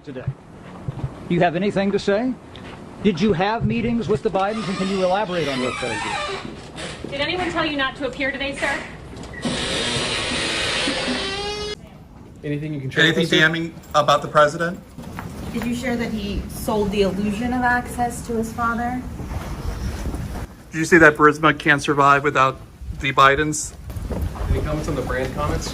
Today. Do you have anything to say? Did you have meetings with the Bidens, and can you elaborate on those? Did anyone tell you not to appear today, sir? Anything you can share? Anything damning about the president? Did you share that he sold the illusion of access to his father? Did you say that Burisma can't survive without the Bidens? Any comments on the brand comments?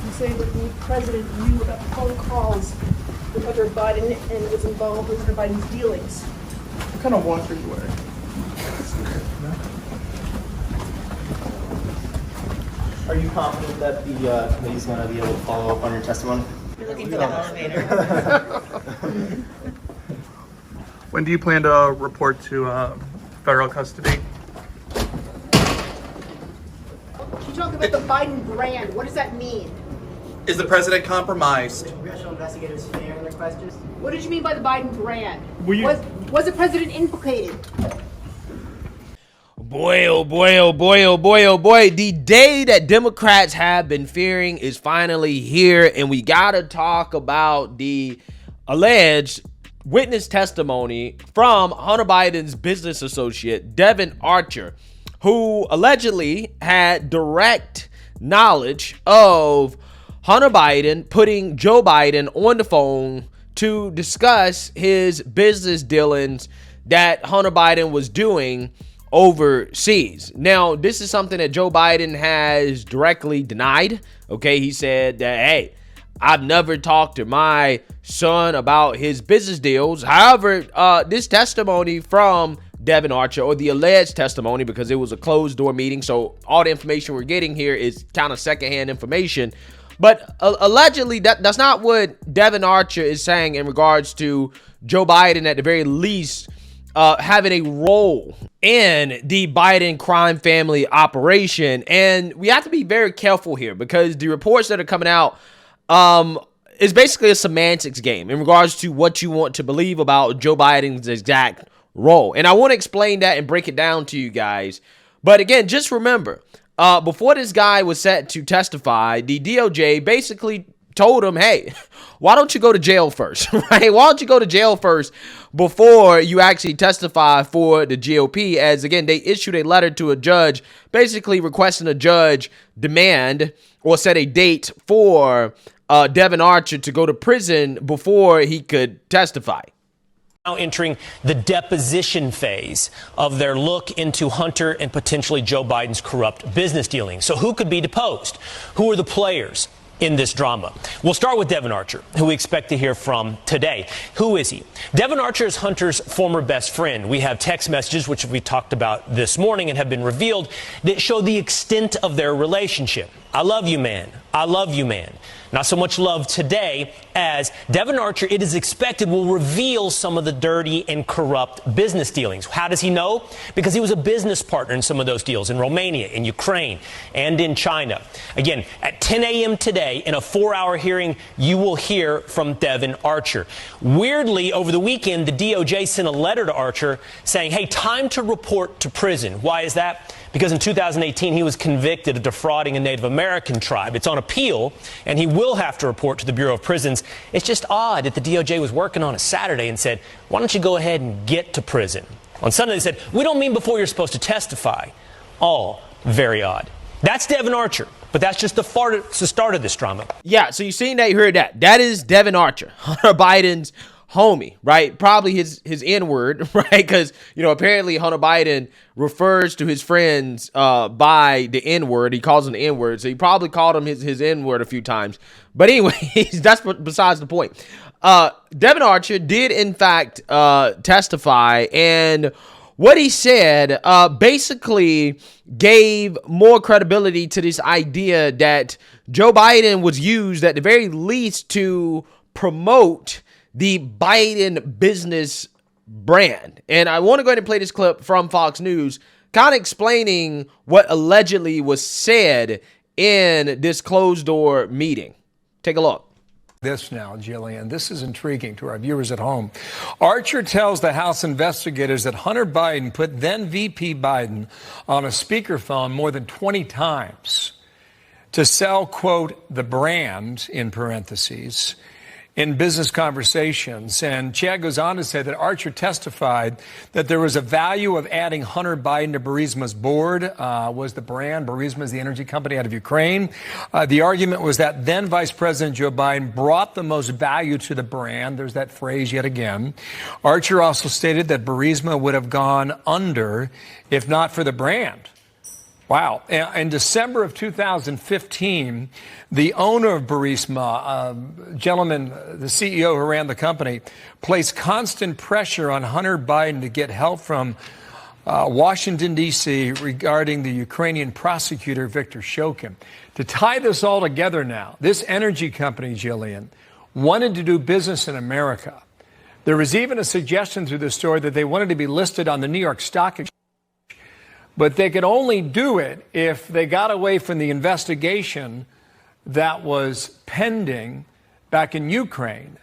You say that the president knew about phone calls with Hunter Biden and was involved with Hunter Biden's dealings. What kind of watch are you wearing? Are you confident that the committee's going to be able to follow up on your testimony? You're looking for the elevator. When do you plan to report to federal custody? Can you talk about the Biden brand? What does that mean? Is the president compromised? Congressional investigators fair in their questions? What did you mean by the Biden brand? Were you- Was the president implicated? Boy, oh boy, oh boy, oh boy, oh boy. The day that Democrats have been fearing is finally here, and we gotta talk about the alleged witness testimony from Hunter Biden's business associate, Devon Archer, who allegedly had direct knowledge of Hunter Biden putting Joe Biden on the phone to discuss his business dealings that Hunter Biden was doing overseas. Now, this is something that Joe Biden has directly denied. Okay, he said that, hey, I've never talked to my son about his business deals. However, this testimony from Devon Archer, or the alleged testimony, because it was a closed door meeting, so all the information we're getting here is kind of secondhand information. But allegedly, that's not what Devon Archer is saying in regards to Joe Biden, at the very least, having a role in the Biden crime family operation. And we have to be very careful here, because the reports that are coming out is basically a semantics game in regards to what you want to believe about Joe Biden's exact role. And I want to explain that and break it down to you guys. But again, just remember, before this guy was set to testify, the DOJ basically told him, hey, why don't you go to jail first, right? Why don't you go to jail first before you actually testify for the GOP? As again, they issued a letter to a judge, basically requesting a judge demand or set a date for Devon Archer to go to prison before he could testify. Now entering the deposition phase of their look into Hunter and potentially Joe Biden's corrupt business dealings. So who could be deposed? Who are the players in this drama? We'll start with Devon Archer, who we expect to hear from today. Who is he? Devon Archer is Hunter's former best friend. We have text messages, which we talked about this morning and have been revealed, that show the extent of their relationship. I love you, man. I love you, man. Not so much love today as Devon Archer, it is expected, will reveal some of the dirty and corrupt business dealings. How does he know? Because he was a business partner in some of those deals in Romania, in Ukraine, and in China. Again, at 10 a.m. today, in a 4-hour hearing, you will hear from Devon Archer. Weirdly, over the weekend, the DOJ sent a letter to Archer saying, hey, time to report to prison. Why is that? Because in 2018, he was convicted of defrauding a Native American tribe. It's on appeal, and he will have to report to the Bureau of Prisons. It's just odd that the DOJ was working on a Saturday and said, why don't you go ahead and get to prison? On Sunday, they said, we don't mean before you're supposed to testify. All very odd. That's Devon Archer, but that's just the start of this drama. Yeah, so you seen that, you heard that. That is Devon Archer, Hunter Biden's homie, right? Probably his N-word, right? Because, you know, apparently Hunter Biden refers to his friends by the N-word. He calls them the N-word, so he probably called him his N-word a few times. But anyway, that's besides the point. Devon Archer did, in fact, testify, and what he said basically gave more credibility to this idea that Joe Biden was used, at the very least, to promote the Biden business brand. And I want to go ahead and play this clip from Fox News, kind of explaining what allegedly was said in this closed door meeting. Take a look. This now, Jillian, this is intriguing to our viewers at home. Archer tells the House investigators that Hunter Biden put then VP Biden on a speakerphone more than 20 times. to sell, quote, the brand, in parentheses, in business conversations. And Chad goes on to say that Archer testified that there was a value of adding Hunter Biden to Burisma's board, was the brand. Burisma is the energy company out of Ukraine. The argument was that then Vice President Joe Biden brought the most value to the brand. There's that phrase yet again. Archer also stated that Burisma would have gone under if not for the brand. Wow. In December of 2015, the owner of Burisma, gentleman, the CEO who ran the company, placed constant pressure on Hunter Biden to get help from Washington, D.C. regarding the Ukrainian prosecutor, Viktor Shokin. To tie this all together now, this energy company, Jillian, wanted to do business in America. There was even a suggestion through the story that they wanted to be listed on the New York Stock Exchange. But they could only do it if they got away from the investigation that was pending back in Ukraine.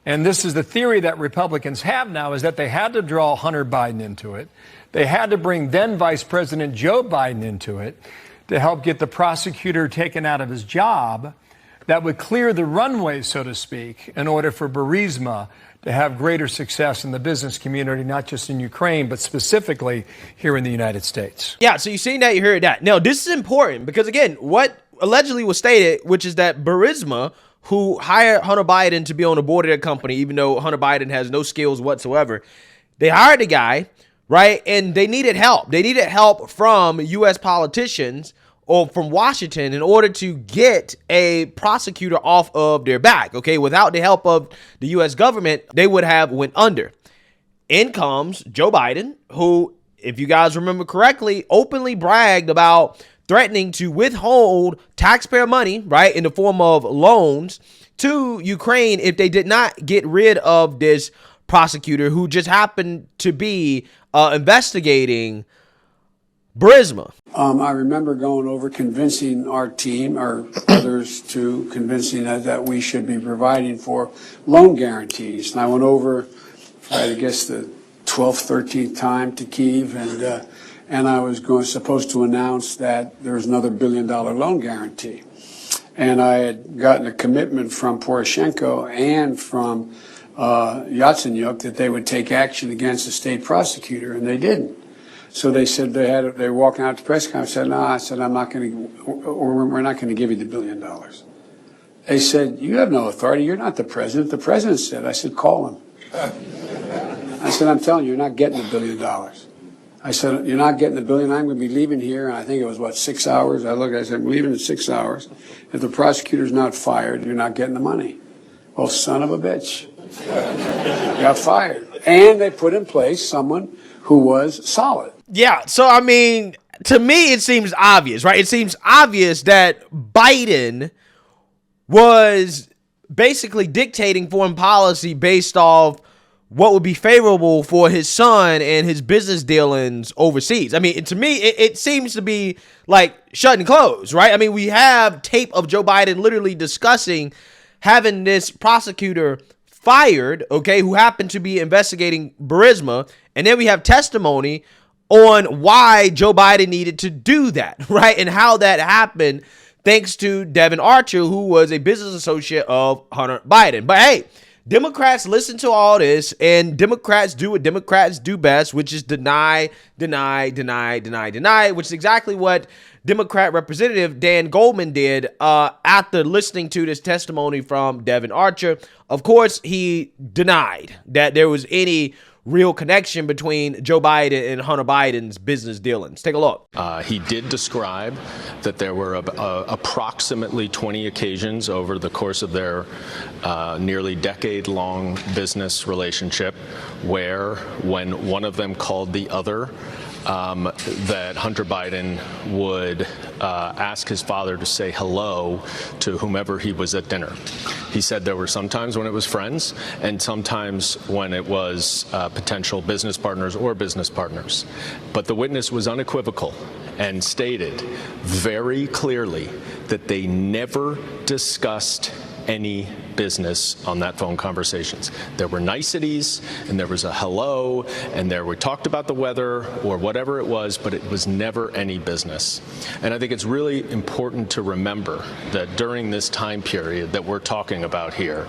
And this is the theory that Republicans have now, is that they had to draw Hunter Biden into it. They had to bring then Vice President Joe Biden into it to help get the prosecutor taken out of his job that would clear the runway, so to speak, in order for Burisma to have greater success in the business community, not just in Ukraine, but specifically here in the United States. Yeah, so you've seen that, you heard that. Now, this is important because, again, what allegedly was stated, which is that Burisma, who hired Hunter Biden to be on the board of their company, even though Hunter Biden has no skills whatsoever, they hired a guy, right, and they needed help. They needed help from U.S. politicians or from Washington in order to get a prosecutor off of their back, okay? Without the help of the U.S. government, they would have went under. In comes Joe Biden, who, if you guys remember correctly, openly bragged about threatening to withhold taxpayer money, right, in the form of loans to Ukraine if they did not get rid of this prosecutor who just happened to be investigating Burisma. I remember going over convincing our team or others to convincing that we should be providing for loan guarantees. And I went over, I guess, the 12th, 13th time to Kyiv, and I was supposed to announce that there was another $1 billion loan guarantee. And I had gotten a commitment from Poroshenko and from Yatsenyuk that they would take action against the state prosecutor, and they didn't. So they said they were walking out to press conference. I said, no, I'm not going to, or we're not going to give you the $1 billion. They said, you have no authority. You're not the president. The president said. I said, call him. I said, I'm telling you, you're not getting the $1 billion. I said, you're not getting the $1 billion. I'm going to be leaving here. And I think it was, 6 hours? I said, I'm leaving in 6 hours. If the prosecutor's not fired, you're not getting the money. Well, son of a bitch. Got fired. And they put in place someone who was solid. Yeah, so I mean, to me, it seems obvious, right? It seems obvious that Biden was basically dictating foreign policy based off what would be favorable for his son and his business dealings overseas. I mean, to me, it seems to be like shut and close, right? I mean, we have tape of Joe Biden literally discussing having this prosecutor fired, okay, who happened to be investigating Burisma, and then we have testimony on why Joe Biden needed to do that, right? And how that happened thanks to Devon Archer, who was a business associate of Hunter Biden. But hey, Democrats listen to all this, and Democrats do what Democrats do best, which is deny, which is exactly what Democrat Representative Dan Goldman did after listening to this testimony from Devon Archer. Of course, he denied that there was any real connection between Joe Biden and Hunter Biden's business dealings. Take a look. He did describe that there were approximately 20 occasions over the course of their nearly decade-long business relationship where, when one of them called the other, that Hunter Biden would ask his father to say hello to whomever he was at dinner. He said there were some times when it was friends and sometimes when it was potential business partners or business partners. But the witness was unequivocal and stated very clearly that they never discussed any business on that phone conversations. There were niceties, and there was a hello, and we talked about the weather or whatever it was, but it was never any business. And I think it's really important to remember that during this time period that we're talking about here,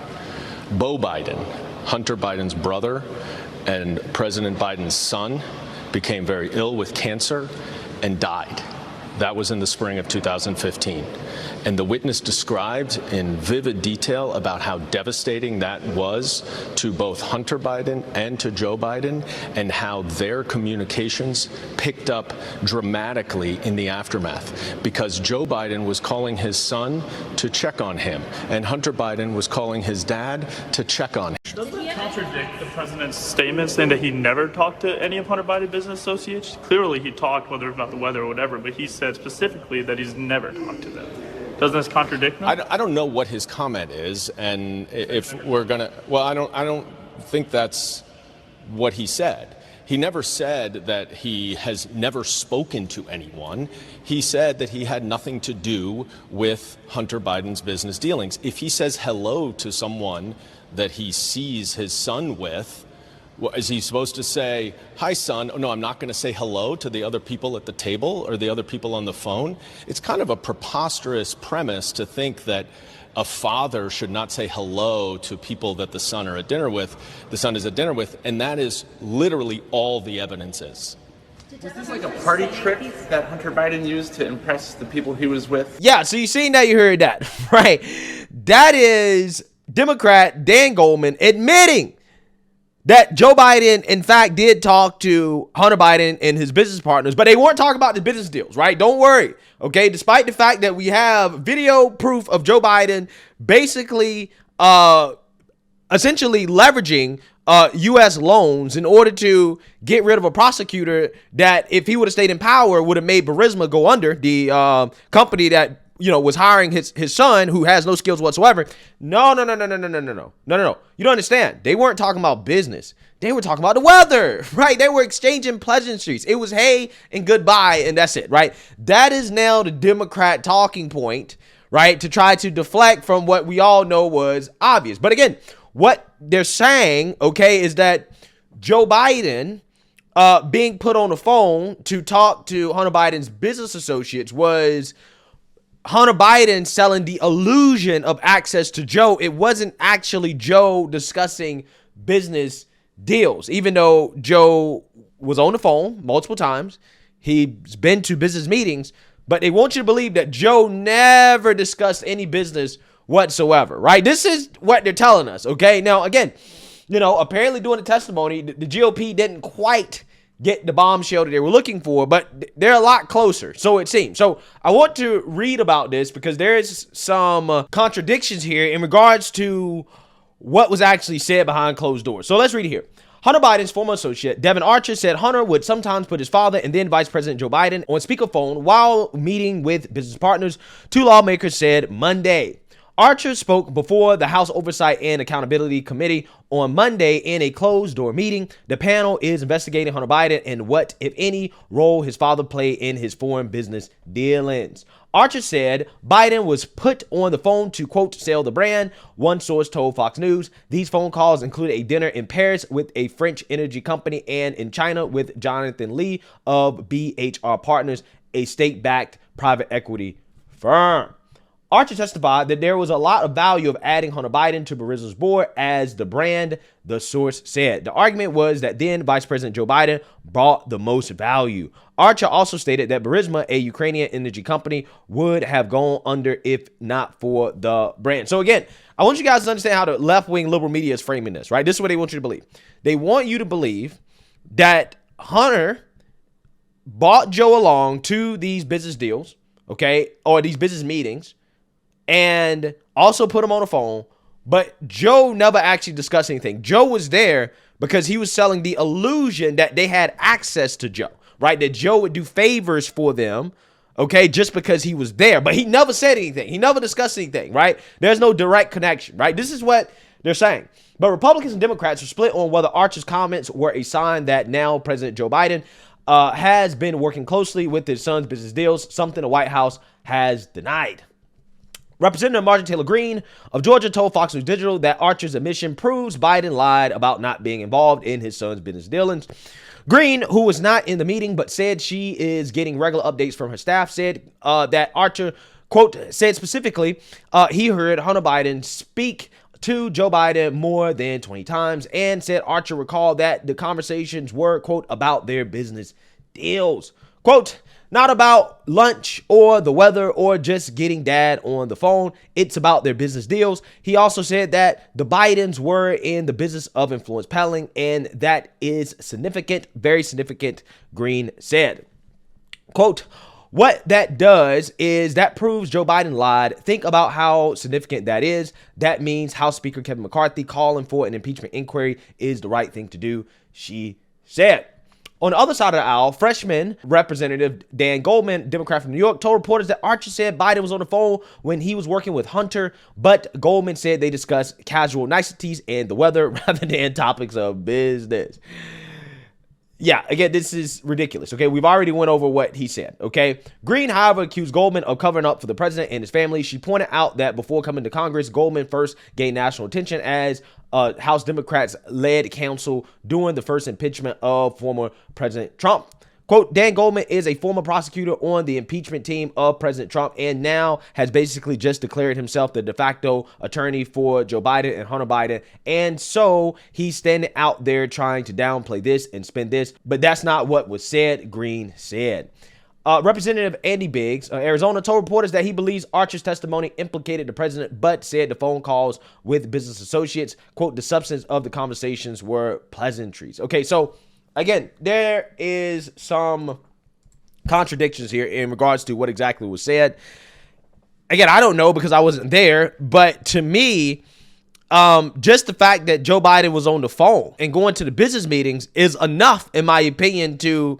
Beau Biden, Hunter Biden's brother and President Biden's son, became very ill with cancer and died. That was in the spring of 2015. And the witness described in vivid detail about how devastating that was to both Hunter Biden and to Joe Biden, and how their communications picked up dramatically in the aftermath, because Joe Biden was calling his son to check on him, and Hunter Biden was calling his dad to check on him. Doesn't that contradict the president's statement saying that he never talked to any of Hunter Biden's business associates? Clearly he talked, whether it's about the weather or whatever, but he said specifically that he's never talked to them. Doesn't this contradict him? I don't know what his comment is, and if we're gonna, well, I don't think that's what he said. He never said that he has never spoken to anyone. He said that he had nothing to do with Hunter Biden's business dealings. If he says hello to someone that he sees his son with, is he supposed to say, hi, son? Oh, no, I'm not going to say hello to the other people at the table or the other people on the phone. It's kind of a preposterous premise to think that a father should not say hello to people that the son is at dinner with, and that is literally all the evidence is. Was this like a party trick that Hunter Biden used to impress the people he was with? Yeah, so you seen that, you heard that, right? That is Democrat Dan Goldman admitting that Joe Biden, in fact, did talk to Hunter Biden and his business partners, but they weren't talking about the business deals, right? Don't worry, okay? Despite the fact that we have video proof of Joe Biden basically essentially leveraging U.S. loans in order to get rid of a prosecutor that, if he would have stayed in power, would have made Burisma go under, the company that, you know, was hiring his son, who has no skills whatsoever. No. You don't understand. They weren't talking about business. They were talking about the weather, right? They were exchanging pleasantries. It was hey and goodbye, and that's it, right? That is now the Democrat talking point, right? To try to deflect from what we all know was obvious. But again, what they're saying, okay, is that Joe Biden being put on the phone to talk to Hunter Biden's business associates was Hunter Biden selling the illusion of access to Joe. It wasn't actually Joe discussing business deals, even though Joe was on the phone multiple times. He's been to business meetings, but they want you to believe that Joe never discussed any business whatsoever, right? This is what they're telling us, okay? Now, again, you know, apparently during the testimony, the GOP didn't quite get the bombshell that they were looking for, but they're a lot closer, so it seems. So I want to read about this because there is some contradictions here in regards to what was actually said behind closed doors. So let's read it here. Hunter Biden's former associate, Devon Archer, said Hunter would sometimes put his father and then Vice President Joe Biden on speakerphone while meeting with business partners, two lawmakers said Monday. Archer spoke before the House Oversight and Accountability Committee on Monday in a closed-door meeting. The panel is investigating Hunter Biden and what, if any, role his father played in his foreign business dealings. Archer said Biden was put on the phone to, quote, sell the brand. One source told Fox News these phone calls included a dinner in Paris with a French energy company and in China with Jonathan Lee of BHR Partners, a state-backed private equity firm. Archer testified that there was a lot of value of adding Hunter Biden to Burisma's board as the brand, the source said. The argument was that then Vice President Joe Biden brought the most value. Archer also stated that Burisma, a Ukrainian energy company, would have gone under if not for the brand. So again, I want you guys to understand how the left-wing liberal media is framing this, right? This is what they want you to believe. They want you to believe that Hunter brought Joe along to these business deals, okay, or these business meetings, and also put him on the phone, but Joe never actually discussed anything. Joe was there because he was selling the illusion that they had access to Joe, right? That Joe would do favors for them, okay, just because he was there. But he never said anything. He never discussed anything, right? There's no direct connection, right? This is what they're saying. But Republicans and Democrats are split on whether Archer's comments were a sign that now President Joe Biden has been working closely with his son's business deals, something the White House has denied. Representative Marjorie Taylor Greene of Georgia told Fox News Digital that Archer's admission proves Biden lied about not being involved in his son's business dealings. Greene, who was not in the meeting but said she is getting regular updates from her staff, said that Archer, quote, said specifically he heard Hunter Biden speak to Joe Biden more than 20 times and said Archer recalled that the conversations were, quote, about their business deals. Quote, not about lunch or the weather or just getting dad on the phone. It's about their business deals. He also said that the Bidens were in the business of influence peddling, and that is significant, very significant, Greene said. Quote, what that does is that proves Joe Biden lied. Think about how significant that is. That means House Speaker Kevin McCarthy calling for an impeachment inquiry is the right thing to do, she said. On the other side of the aisle, freshman Representative Dan Goldman, Democrat from New York, told reporters that Archer said Biden was on the phone when he was working with Hunter, but Goldman said they discussed casual niceties and the weather rather than topics of business. Yeah, again, this is ridiculous, okay? We've already went over what he said, okay? Greene, however, accused Goldman of covering up for the president and his family. She pointed out that before coming to Congress, Goldman first gained national attention as House Democrats led counsel during the first impeachment of former President Trump. Quote, Dan Goldman is a former prosecutor on the impeachment team of President Trump and now has basically just declared himself the de facto attorney for Joe Biden and Hunter Biden. And so he's standing out there trying to downplay this and spin this. But that's not what was said, Greene said. Representative Andy Biggs of Arizona told reporters that he believes Archer's testimony implicated the president, but said the phone calls with business associates, quote, the substance of the conversations were pleasantries. Okay, so again, there is some contradictions here in regards to what exactly was said. Again, I don't know because I wasn't there, but to me, just the fact that Joe Biden was on the phone and going to the business meetings is enough, in my opinion, to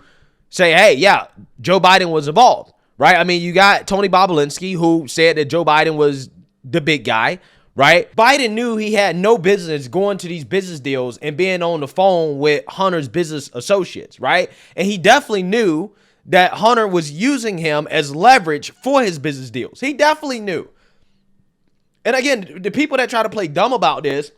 say, hey, yeah, Joe Biden was involved, right? I mean, you got Tony Bobolinsky, who said that Joe Biden was the big guy, right? Biden knew he had no business going to these business deals and being on the phone with Hunter's business associates, right? And he definitely knew that Hunter was using him as leverage for his business deals. He definitely knew. And again, the people that try to play dumb about this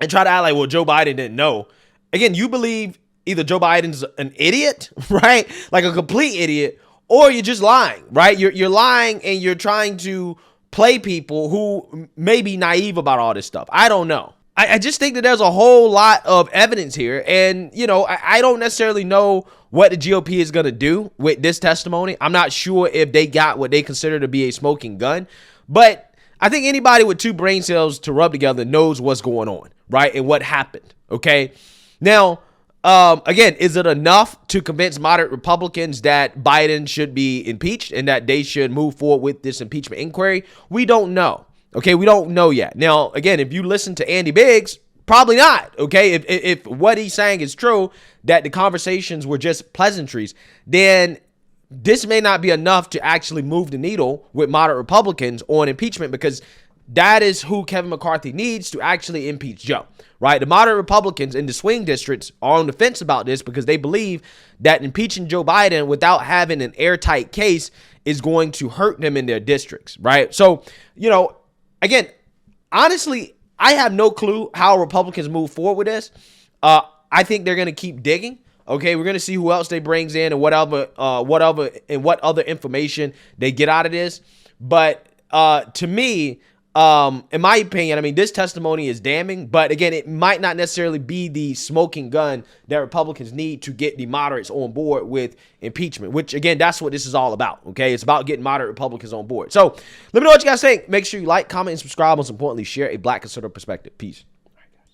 and try to act like, well, Joe Biden didn't know. Again, you believe either Joe Biden's an idiot, right? Like a complete idiot, or you're just lying, right? You're lying and you're trying to play people who may be naive about all this stuff. I don't know. I just think that there's a whole lot of evidence here. And, you know, I don't necessarily know what the GOP is going to do with this testimony. I'm not sure if they got what they consider to be a smoking gun. But I think anybody with two brain cells to rub together knows what's going on, right? And what happened, okay? Now, again, is it enough to convince moderate Republicans that Biden should be impeached and that they should move forward with this impeachment inquiry? We don't know. Okay, we don't know yet. Now, again, if you listen to Andy Biggs, probably not. Okay, if what he's saying is true, that the conversations were just pleasantries, then this may not be enough to actually move the needle with moderate Republicans on impeachment, because that is who Kevin McCarthy needs to actually impeach Joe, right? The moderate Republicans in the swing districts are on the fence about this because they believe that impeaching Joe Biden without having an airtight case is going to hurt them in their districts, right? So, you know, again, honestly, I have no clue how Republicans move forward with this. I think they're going to keep digging. Okay, we're going to see who else they brings in and what other information they get out of this. But to me, in my opinion, I mean, this testimony is damning, but again, it might not necessarily be the smoking gun that Republicans need to get the moderates on board with impeachment, which again, that's what this is all about. Okay, it's about getting moderate Republicans on board. So let me know what you guys think. Make sure you like, comment, and subscribe. Most importantly, share a Black conservative perspective. Peace.